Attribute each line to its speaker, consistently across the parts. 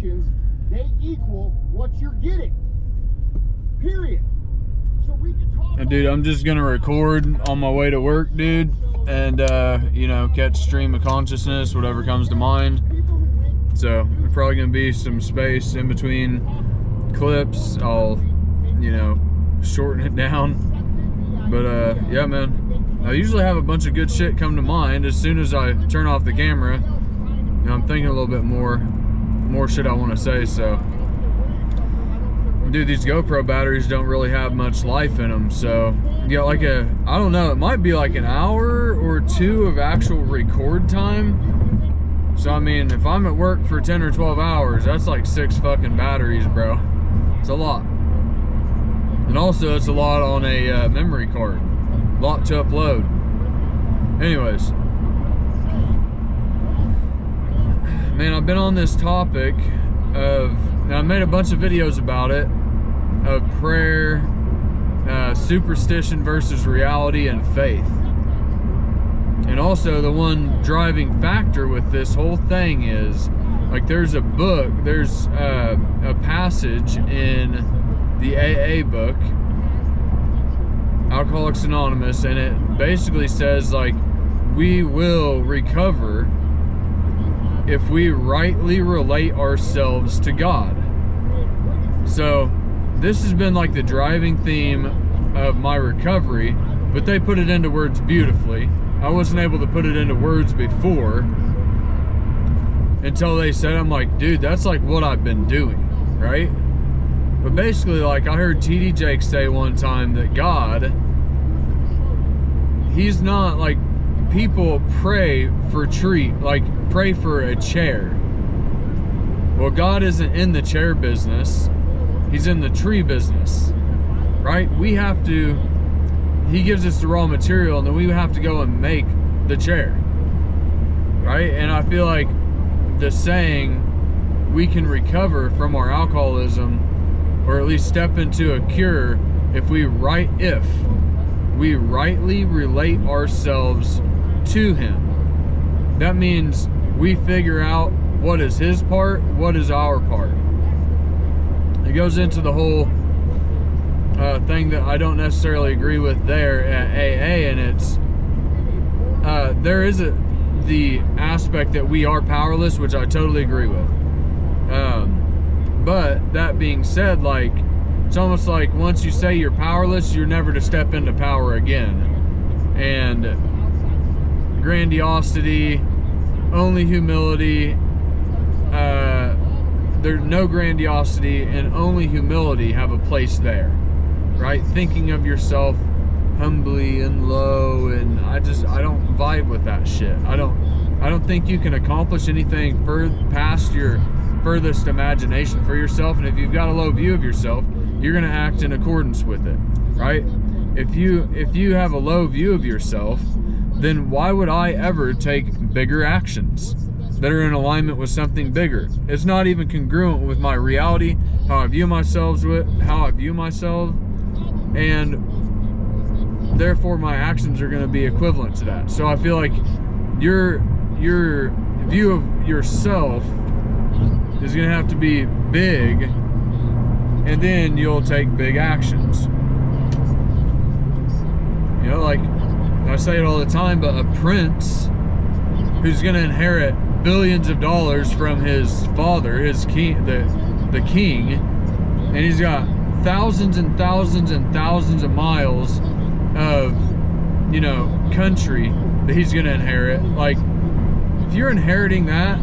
Speaker 1: actions, they equal what you're getting. Period. So we can talk.
Speaker 2: And dude, I'm just gonna record on my way to work, dude, and you know, catch stream of consciousness, whatever comes to mind. So there's probably gonna be some space in between clips. I'll, you know, shorten it down. But yeah, man, I usually have a bunch of good shit come to mind as soon as I turn off the camera. You know, I'm thinking a little bit more shit I want to say. So, dude, these GoPro batteries don't really have much life in them. So, you got like I don't know, it might be like an hour or two of actual record time. So, I mean, if I'm at work for 10 or 12 hours, that's like 6 fucking batteries, bro. It's a lot. And also, it's a lot on a memory card. A lot to upload. Anyways. Man, I've been on this topic of, now I made a bunch of videos about it, of prayer, superstition versus reality and faith. And also the one driving factor with this whole thing is, like, there's a book, there's a passage in the AA book, Alcoholics Anonymous, and it basically says, like, we will recover if we rightly relate ourselves to God. So this has been like the driving theme of my recovery, but they put it into words beautifully. I wasn't able to put it into words before until they said, I'm like, dude, that's like what I've been doing, right? But basically, like, I heard TD Jakes say one time that God, he's not like, people pray for pray for a chair. Well, God isn't in the chair business. He's in the tree business, right? We have to, he gives us the raw material, and then we have to go and make the chair, right? And I feel like the saying, we can recover from our alcoholism, or at least step into a cure, if we rightly relate ourselves to him. That means we figure out what is his part, what is our part. It goes into the whole thing that I don't necessarily agree with there at AA, and it's there is the aspect that we are powerless, which I totally agree with. But that being said, like, it's almost like once you say you're powerless, you're never to step into power again. And grandiosity, only humility, there's no grandiosity and only humility have a place there, right? Thinking of yourself humbly and low, and I don't vibe with that shit. I don't think you can accomplish anything past your furthest imagination for yourself, and if you've got a low view of yourself, you're gonna act in accordance with it, right? If you have a low view of yourself, then why would I ever take bigger actions that are in alignment with something bigger? It's not even congruent with my reality, how I view myself, and therefore my actions are going to be equivalent to that. So I feel like your view of yourself is going to have to be big, and then you'll take big actions. You know, like, I say it all the time, but a prince who's going to inherit billions of dollars from his father, his king, the king, and he's got thousands and thousands and thousands of miles of, you know, country that he's going to inherit. Like, if you're inheriting that,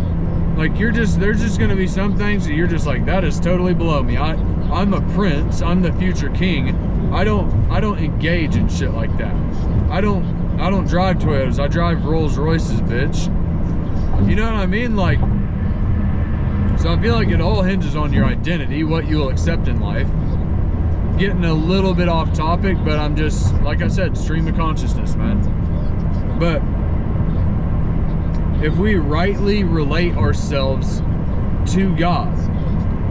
Speaker 2: like, there's just going to be some things that you're just like, that is totally below me. I'm a prince. I'm the future king. I don't engage in shit like that. I don't drive Toyotas. I drive Rolls Royces, bitch. You know what I mean? Like, so I feel like it all hinges on your identity, what you'll accept in life. Getting a little bit off topic, but I'm just, like I said, stream of consciousness, man. But if we rightly relate ourselves to God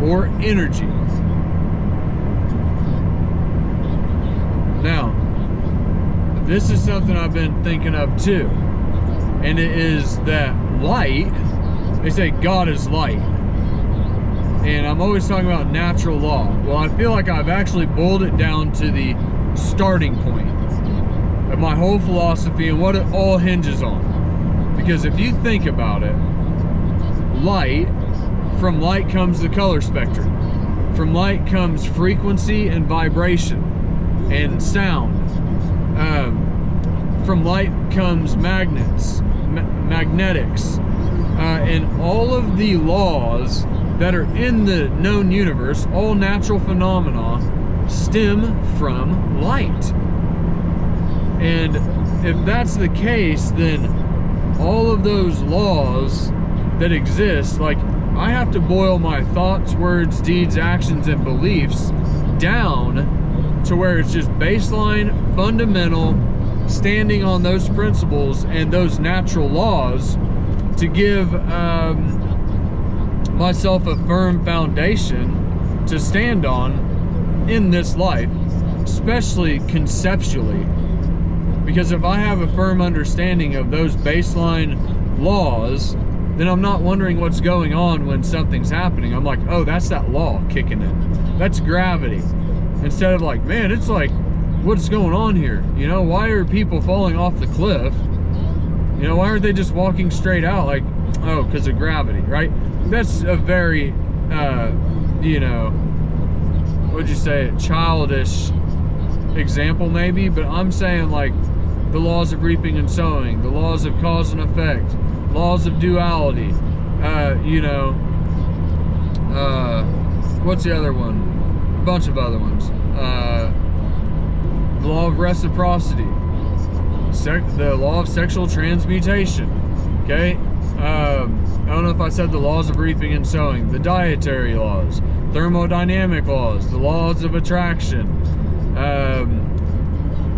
Speaker 2: or energy, now, this is something I've been thinking of too, and it is that light, they say God is light. and I'm always talking about natural law. Well, I feel like I've actually boiled it down to the starting point of my whole philosophy and what it all hinges on. Because if you think about it, from light comes the color spectrum. From light comes frequency and vibration and sound. From light comes magnetics, and all of the laws that are in the known universe, all natural phenomena, stem from light. And if that's the case, then all of those laws that exist, like, I have to boil my thoughts, words, deeds, actions, and beliefs down to where it's just baseline, fundamental, standing on those principles and those natural laws to give myself a firm foundation to stand on in this life, especially conceptually. Because if I have a firm understanding of those baseline laws, then I'm not wondering what's going on when something's happening. I'm like, oh, that's that law kicking in. That's gravity. Instead of like, man, it's like, what's going on here? You know, why are people falling off the cliff? You know, why aren't they just walking straight out? Like, oh, because of gravity, right? That's a very, you know, what'd you say, childish example maybe, but I'm saying like the laws of reaping and sowing, the laws of cause and effect, laws of duality, you know, what's the other one? A bunch of other ones. The law of reciprocity, the law of sexual transmutation, okay? I don't know if I said the laws of reaping and sowing, the dietary laws, thermodynamic laws, the laws of attraction,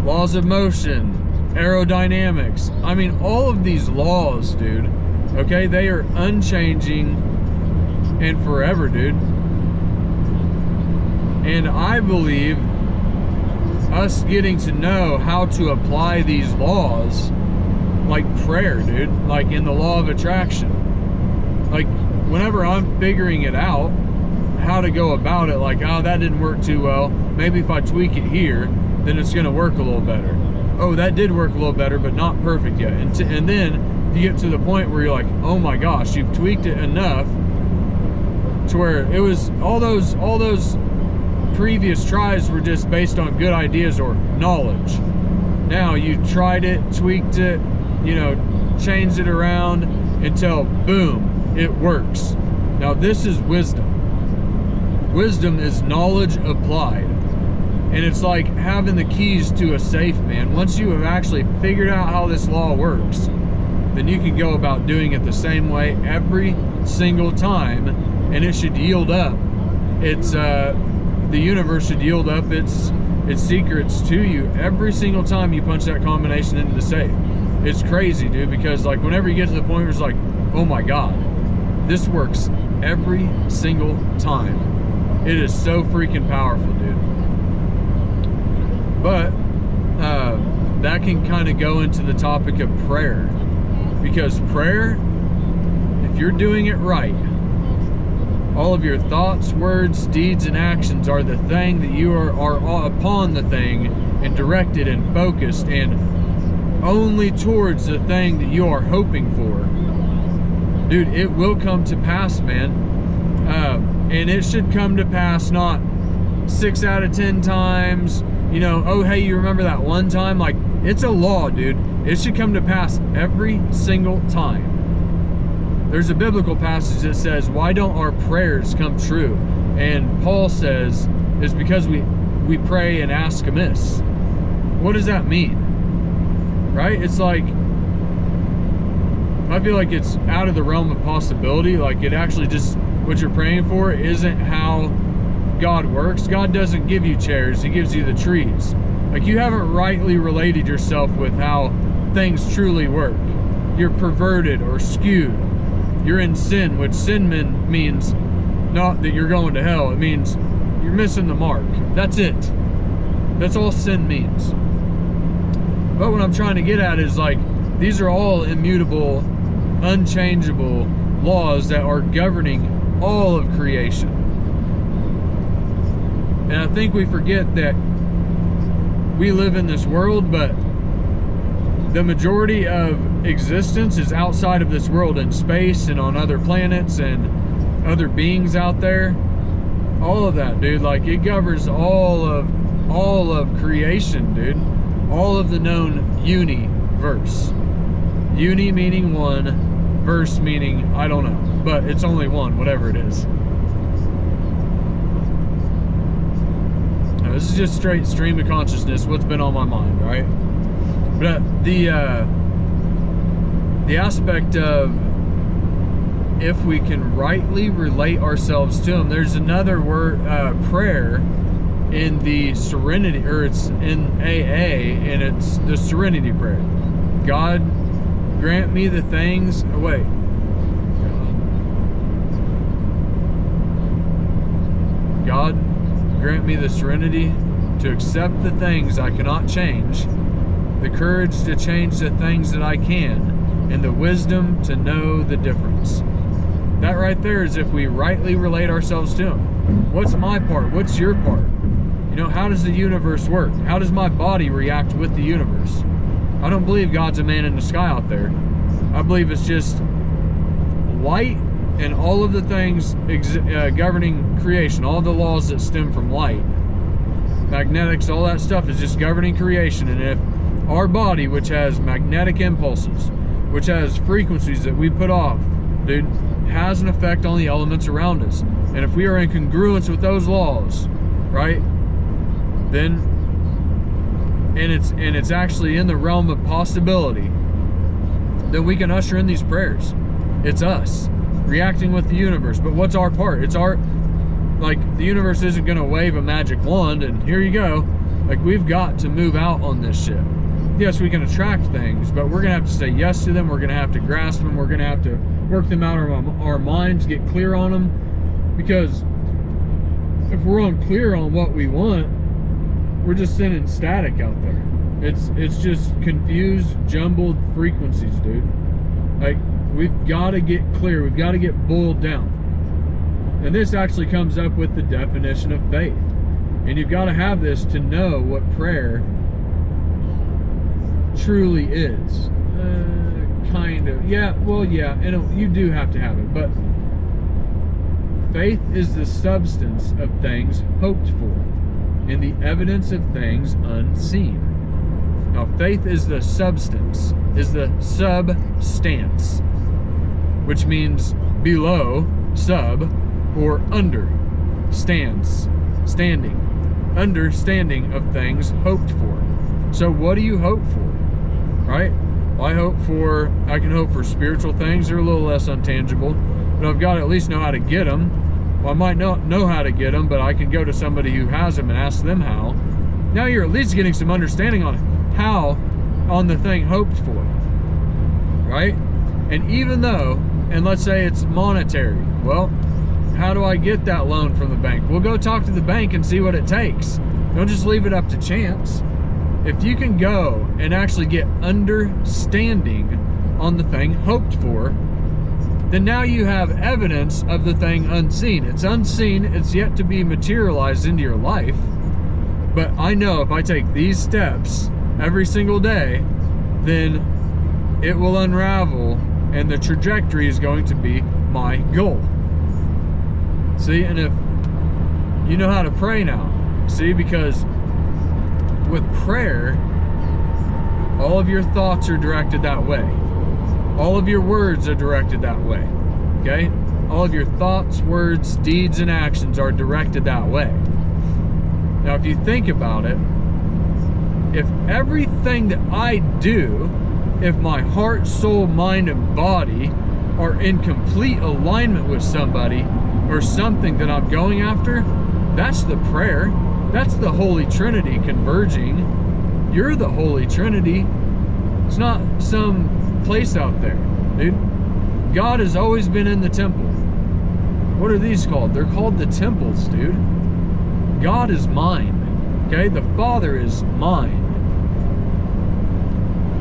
Speaker 2: laws of motion, aerodynamics. I mean, all of these laws, dude, okay, they are unchanging and forever, dude. And I believe us getting to know how to apply these laws, like prayer, dude, like in the law of attraction, like whenever I'm figuring it out, how to go about it, like, oh, that didn't work too well, maybe if I tweak it here, then it's gonna work a little better. Oh, that did work a little better, but not perfect yet. And then you get to the point where you're like, oh my gosh, you've tweaked it enough to where it was all those previous tries were just based on good ideas or knowledge. Now you tried it, tweaked it, you know, changed it around until boom, it works. Now this is wisdom. Wisdom is knowledge applied. And it's like having the keys to a safe, man. Once you have actually figured out how this law works, then you can go about doing it the same way every single time, and it should yield up. It's the universe should yield up its secrets to you every single time you punch that combination into the safe. It's crazy, dude, because like whenever you get to the point where it's like, oh my God, this works every single time. It is so freaking powerful, dude. But that can kind of go into the topic of prayer, because prayer, if you're doing it right, all of your thoughts, words, deeds, and actions are the thing that you are upon the thing and directed and focused and only towards the thing that you are hoping for. Dude, it will come to pass, man. And it should come to pass not 6 out of 10 times, you know, oh, hey, you remember that one time? Like, it's a law, dude. It should come to pass every single time. There's a biblical passage that says, why don't our prayers come true? And Paul says, it's because we pray and ask amiss. What does that mean? Right? It's like, I feel like it's out of the realm of possibility. Like, it actually just, what you're praying for isn't how God works. God doesn't give you chairs, He gives you the trees. Like, you haven't rightly related yourself with how things truly work. You're perverted or skewed. You're in sin, which sin means not that you're going to hell. It means you're missing the mark. That's it. That's all sin means. But what I'm trying to get at is, like, these are all immutable, unchangeable laws that are governing all of creation. And I think we forget that we live in this world, but the majority of existence is outside of this world, in space and on other planets and other beings out there. All of that, dude. Like, it governs all of creation, dude. All of the known universe. Uni meaning one, verse meaning I don't know, but it's only one, whatever it is. Now, this is just straight stream of consciousness, what's been on my mind, right? But the aspect of if we can rightly relate ourselves to Him, there's another word, prayer in the Serenity, or it's in AA, and it's the Serenity prayer. God, grant me the things. Wait. God, grant me the serenity to accept the things I cannot change, the courage to change the things that I can, and the wisdom to know the difference. That right there is if we rightly relate ourselves to Him. What's my part? What's your part? You know, how does the universe work? How does my body react with the universe? I don't believe God's a man in the sky out there. I believe it's just light and all of the things governing creation, all the laws that stem from light, magnetics, all that stuff is just governing creation. And if our body, which has magnetic impulses, which has frequencies that we put off, dude, has an effect on the elements around us. And if we are in congruence with those laws, right, then, and it's actually in the realm of possibility, then we can usher in these prayers. It's us reacting with the universe. But what's our part? It's our, like, the universe isn't going to wave a magic wand and here you go. Like, we've got to move out on this shit. Yes, we can attract things, but we're going to have to say yes to them. We're going to have to grasp them. We're going to have to work them out of our minds, get clear on them. Because if we're unclear on what we want, we're just sending static out there. It's just confused, jumbled frequencies, dude. Like, we've got to get clear. We've got to get boiled down. And this actually comes up with the definition of faith. And you've got to have this to know what prayer truly is. Kind of. Yeah, well, yeah, and you do have to have it. But faith is the substance of things hoped for and the evidence of things unseen. Now, faith is the substance, is the substance, which means below, sub, or under, standing, understanding of things hoped for. So what do you hope for, right? Well, I can hope for spiritual things. They're a little less untangible, but I've got to at least know how to get them. Well, I might not know how to get them, but I can go to somebody who has them and ask them how. Now you're at least getting some understanding on how on the thing hoped for, right? And even though, and let's say it's monetary, well, how do I get that loan from the bank? We'll go talk to the bank and see what it takes. Don't just leave it up to chance. If you can go and actually get understanding on the thing hoped for, then now you have evidence of the thing unseen. It's unseen, it's yet to be materialized into your life, but I know if I take these steps every single day, then it will unravel and the trajectory is going to be my goal. See, and if you know how to pray now, see, because with prayer, all of your thoughts are directed that way. All of your words are directed that way, okay? All of your thoughts, words, deeds, and actions are directed that way. Now, if you think about it, if everything that I do, if my heart, soul, mind, and body are in complete alignment with somebody or something that I'm going after, that's the prayer. That's the Holy Trinity converging. You're the Holy Trinity. It's not some place out there, dude. God has always been in the temple. What are these called? They're called the temples, dude. God is mine, okay? The Father is mine.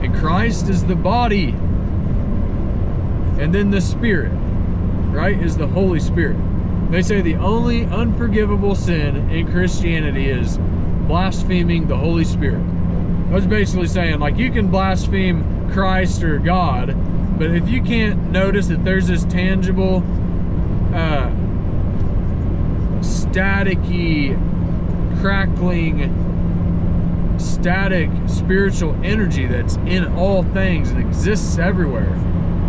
Speaker 2: And Christ is the body. And then the Spirit, right, is the Holy Spirit. They say the only unforgivable sin in Christianity is blaspheming the Holy Spirit. I was basically saying, like, you can blaspheme Christ or God, but if you can't notice that there's this tangible, staticky, crackling, static spiritual energy that's in all things and exists everywhere,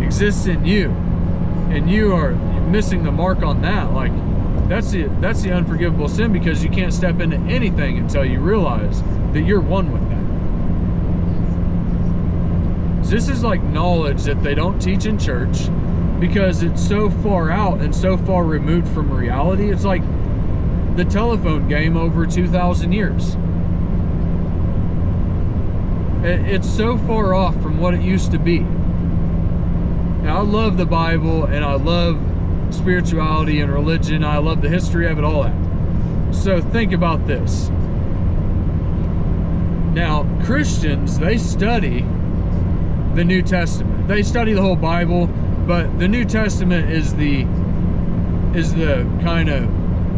Speaker 2: exists in you, and you are missing the mark on that, like, that's the unforgivable sin, because you can't step into anything until you realize that you're one with that. So this is like knowledge that they don't teach in church because it's so far out and so far removed from reality. It's like the telephone game over 2,000 years. It's so far off from what it used to be. Now, I love the Bible, and I love spirituality and religion. I love the history of it, all that. So think about this. Now, Christians, they study the New Testament. They study the whole Bible, but the New Testament is the kind of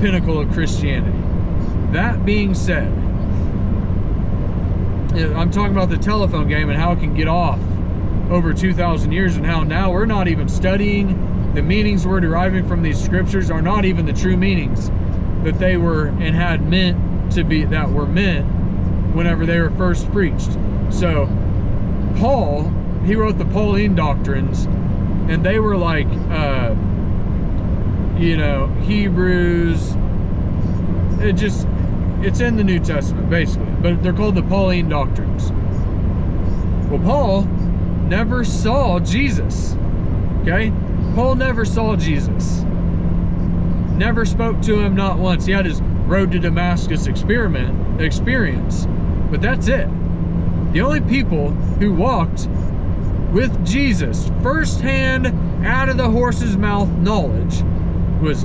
Speaker 2: pinnacle of Christianity. That being said, I'm talking about the telephone game and how it can get off over 2,000 years, and how now we're not even studying the meanings we're deriving from these scriptures are not even the true meanings that they were and had meant to be, that were meant whenever they were first preached. So Paul, he wrote the Pauline doctrines, and they were like, Hebrews. It's in the New Testament, basically, but they're called the Pauline doctrines. Well, Paul never saw Jesus, okay? Paul never saw Jesus. Never spoke to him, not once. He had his road to Damascus experience, but that's it. The only people who walked with Jesus firsthand, out of the horse's mouth knowledge, was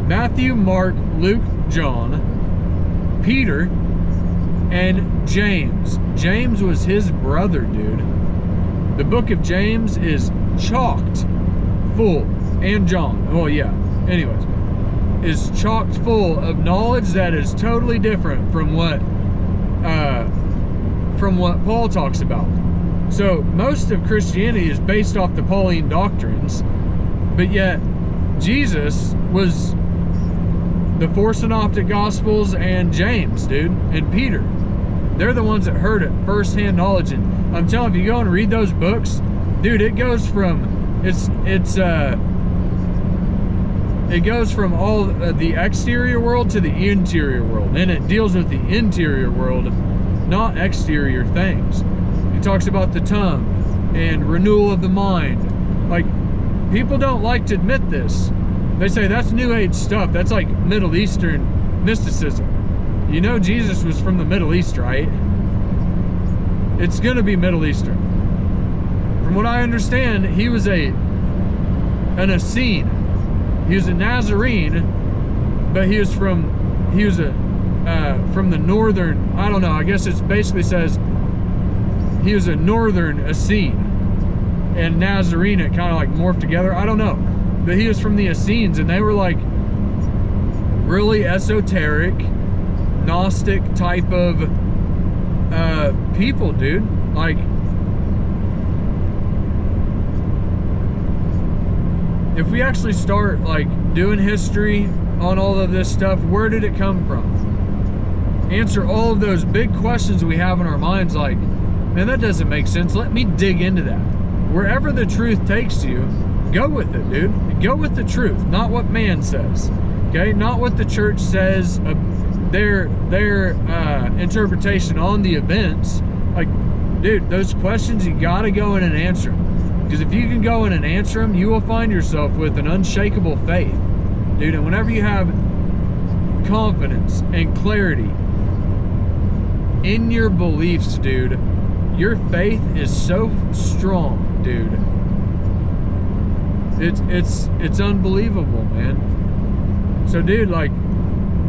Speaker 2: Matthew, Mark, Luke, John, Peter, and James. James was his brother, dude. The book of James is chocked full, and John, oh yeah, anyways, is chocked full of knowledge that is totally different from what Paul talks about. So most of Christianity is based off the Pauline doctrines, but yet Jesus was the four synoptic gospels and James, dude, and Peter. They're the ones that heard it, first-hand knowledge. And I'm telling you, if you go and read those books, dude, it goes from all the exterior world to the interior world, and it deals with the interior world, not exterior things. It talks about the tongue and renewal of the mind. Like, people don't like to admit this. They say that's New Age stuff. That's like Middle Eastern mysticism. You know, Jesus was from the Middle East, right? It's gonna be Middle Eastern. From what I understand, he was an Essene. He was a Nazarene, but he was from the northern, I don't know, I guess it basically says he was a northern Essene, and Nazarene, it kind of like morphed together, I don't know. But he was from the Essenes, and they were like really esoteric, Gnostic type of people, dude. Like, if we actually start like doing history on all of this stuff, where did it come from? Answer all of those big questions we have in our minds, like, man, that doesn't make sense. Let me dig into that. Wherever the truth takes you, go with it, dude. Go with the truth, not what man says. Okay, not what the church says, their interpretation on the events. Like, dude, those questions, you gotta go in and answer them. Because if you can go in and answer them, you will find yourself with an unshakable faith, dude. And whenever you have confidence and clarity in your beliefs, dude, your faith is so strong, dude. It's unbelievable, man. So, dude, like,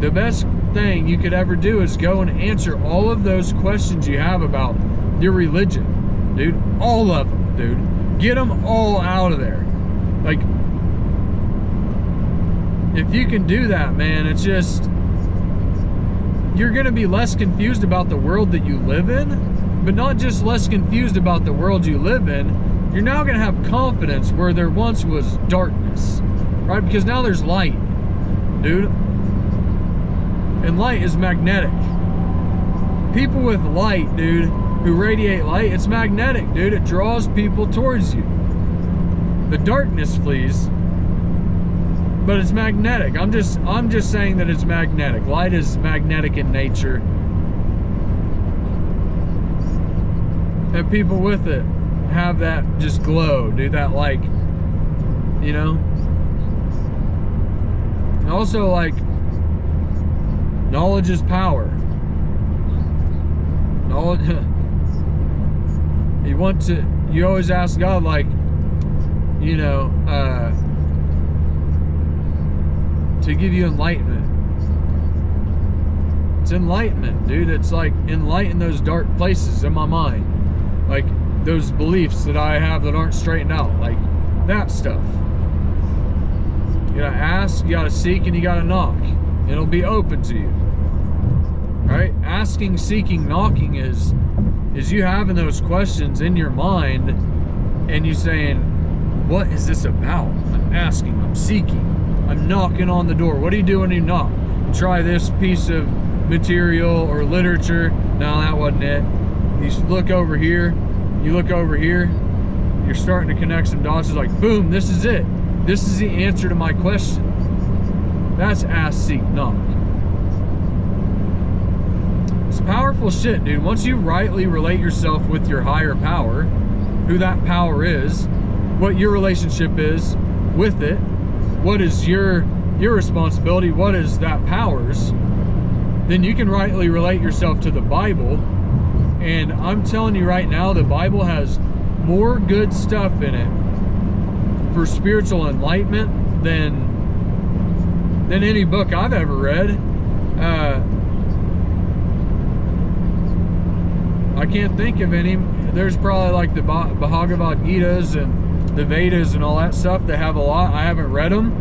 Speaker 2: the best thing you could ever do is go and answer all of those questions you have about your religion, dude. All of them, dude. Get them all out of there. Like, if you can do that, man, it's just, you're going to be less confused about the world that you live in, but not just less confused about the world you live in. You're now going to have confidence where there once was darkness, right? Because now there's light, dude. And light is magnetic. People with light, dude, who radiate light, it's magnetic, dude. It draws people towards you. The darkness flees, but it's magnetic. I'm just saying that it's magnetic. Light is magnetic in nature. And people with it have that just glow, dude, that, like, you know? And also, like, knowledge is power. Knowledge, you always ask God, like, you know, to give you enlightenment. It's enlightenment, dude. It's like, enlighten those dark places in my mind. Like, those beliefs that I have that aren't straightened out. Like, that stuff. You gotta ask, you gotta seek, and you gotta knock. It'll be open to you. Right? Asking, seeking, knocking is you having those questions in your mind and you saying, what is this about? I'm asking, I'm seeking, I'm knocking on the door. What do you do when you knock? You try this piece of material or literature. No, that wasn't it. You look over here, you look over here, you're starting to connect some dots. It's like, boom, this is it. This is the answer to my question. That's ask, seek, knock. It's powerful shit, dude. Once you rightly relate yourself with your higher power, who that power is, what your relationship is with it, what is your responsibility, what is that power's, then you can rightly relate yourself to the Bible. And I'm telling you right now, the Bible has more good stuff in it for spiritual enlightenment than any book I've ever read. I can't think of any. There's probably like the Bhagavad Gitas and the Vedas and all that stuff that have a lot. I haven't read them.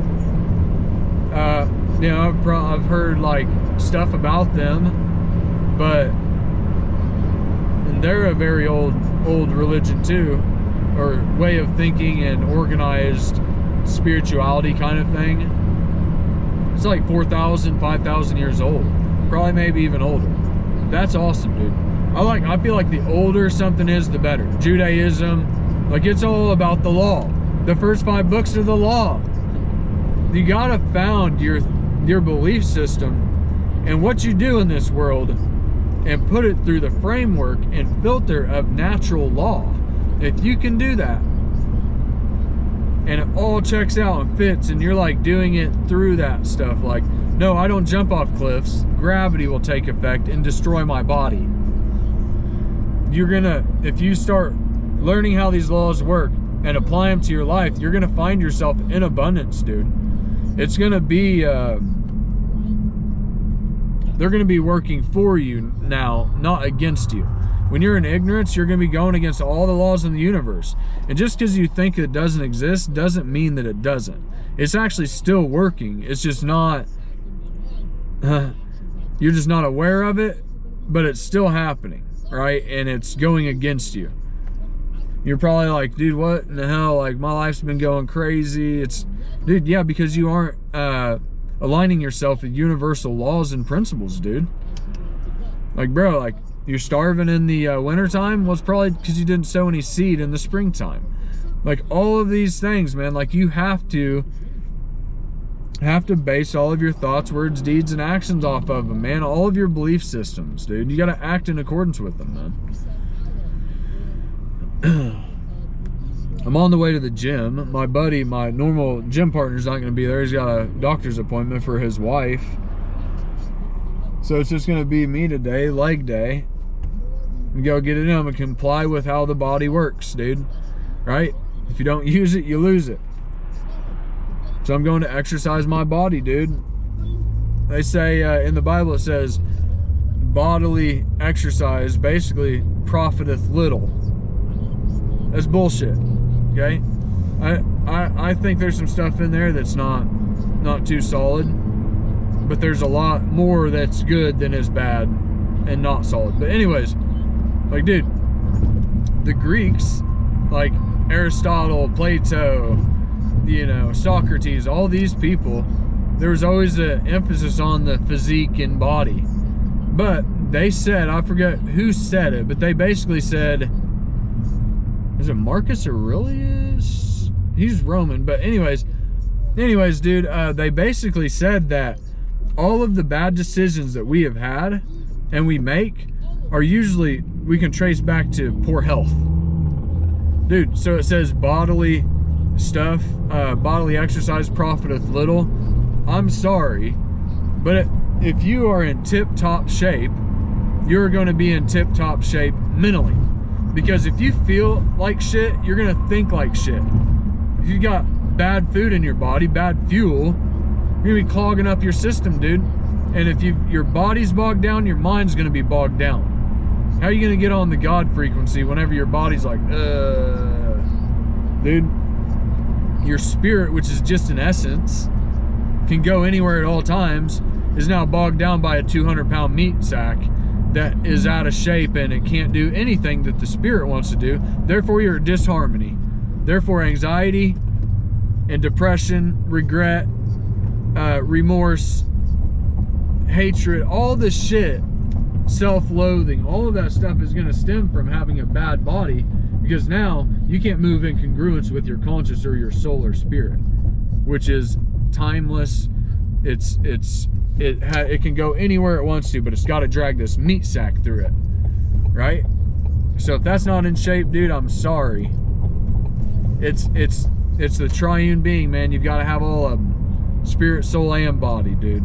Speaker 2: You know, I've heard like stuff about them, but and they're a very old religion too, or way of thinking and organized spirituality kind of thing. It's like 4,000, 5,000 years old, probably maybe even older. That's awesome, dude. I feel like the older something is, the better. Judaism, like, it's all about the law. The first 5 books are the law. You gotta found your belief system and what you do in this world and put it through the framework and filter of natural law. If you can do that and it all checks out and fits and you're like doing it through that stuff, like, no, I don't jump off cliffs, gravity will take effect and destroy my body. You're gonna, if you start learning how these laws work and apply them to your life, you're gonna find yourself in abundance, dude. It's gonna be, they're gonna be working for you now, not against you. When you're in ignorance, you're gonna be going against all the laws in the universe. And just because you think it doesn't exist doesn't mean that it doesn't. It's actually still working. It's just not, you're just not aware of it, but it's still happening. Right? And it's going against you. You're probably like, dude, what in the hell? Like, my life's been going crazy. It's, dude, yeah, because you aren't aligning yourself with universal laws and principles, dude. Like, bro, like, you're starving in the wintertime? Well, it's probably because you didn't sow any seed in the springtime. Like, all of these things, man, like, you have to base all of your thoughts, words, deeds, and actions off of them, man. All of your belief systems, dude. You gotta act in accordance with them, man. I'm on the way to the gym. My buddy, my normal gym partner's not gonna be there. He's got a doctor's appointment for his wife. So it's just gonna be me today, leg day. And go get it in and comply with how the body works, dude. Right? If you don't use it, you lose it. So I'm going to exercise my body, dude. They say in the Bible, it says bodily exercise basically profiteth little. That's bullshit. Okay? I think there's some stuff in there that's not not too solid, but there's a lot more that's good than is bad and not solid. But anyways, like, dude, the Greeks, like Aristotle, Plato, you know, Socrates, all these people, there was always an emphasis on the physique and body. But they said, I forget who said it, but they basically said, is it Marcus Aurelius? He's Roman, but anyways, dude, they basically said that all of the bad decisions that we have had and we make are usually, we can trace back to poor health. Dude, so it says bodily stuff, bodily exercise profiteth little. I'm sorry, but if you are in tip-top shape, you're going to be in tip-top shape mentally. Because if you feel like shit, you're going to think like shit. If you got bad food in your body, bad fuel, you're going to be clogging up your system, dude. And if your body's bogged down, your mind's going to be bogged down. How are you going to get on the God frequency whenever your body's like, dude? Your spirit, which is just an essence, can go anywhere at all times, is now bogged down by a 200-pound meat sack that is out of shape and it can't do anything that the spirit wants to do. Therefore, you're in disharmony. Therefore, anxiety and depression, regret, remorse, hatred, all this shit, self-loathing, all of that stuff is going to stem from having a bad body, because now you can't move in congruence with your conscious or your soul or spirit, which is timeless. It can go anywhere it wants to, but it's got to drag this meat sack through it, right? So if that's not in shape, dude, I'm sorry. It's the triune being, man. You've got to have all of them, spirit, soul, and body, dude.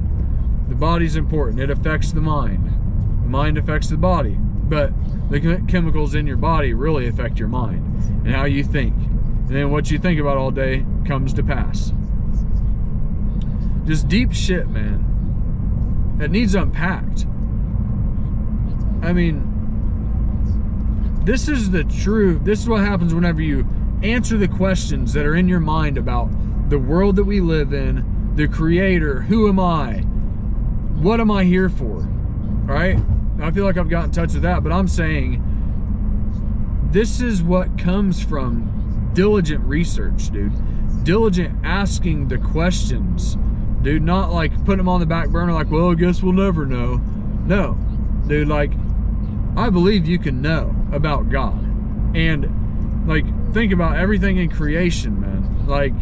Speaker 2: The body's important. It affects the mind. The mind affects the body, but the chemicals in your body really affect your mind and how you think, and then what you think about all day comes to pass. Just deep shit, man. It needs unpacked. I mean, this is the truth. This is what happens whenever you answer the questions that are in your mind about the world that we live in, the creator, who am I? What am I here for? Right? I feel like I've got in touch with that, but I'm saying this is what comes from diligent research, dude. Diligent asking the questions. Dude, not like putting them on the back burner like, well, I guess we'll never know. No, dude, like, I believe you can know about God. And, like, think about everything in creation, man. Like,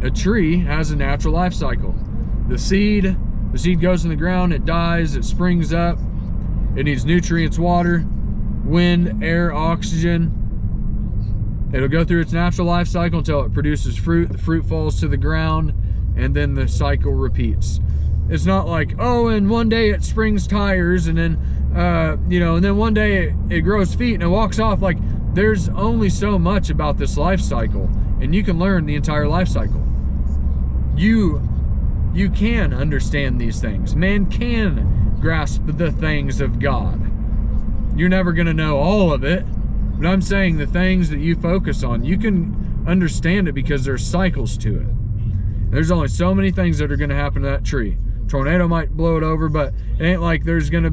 Speaker 2: a tree has a natural life cycle. The seed goes in the ground, it dies, it springs up, it needs nutrients, water, wind, air, oxygen. It'll go through its natural life cycle until it produces fruit. The fruit falls to the ground, and then the cycle repeats. It's not like, oh, and one day it springs tires, and then, and then one day it grows feet and it walks off. Like, there's only so much about this life cycle, and you can learn the entire life cycle. You can understand these things. Man can grasp the things of God. You're never going to know all of it. But I'm saying the things that you focus on, you can understand it because there's cycles to it. There's only so many things that are going to happen to that tree. Tornado might blow it over, but it ain't like there's going to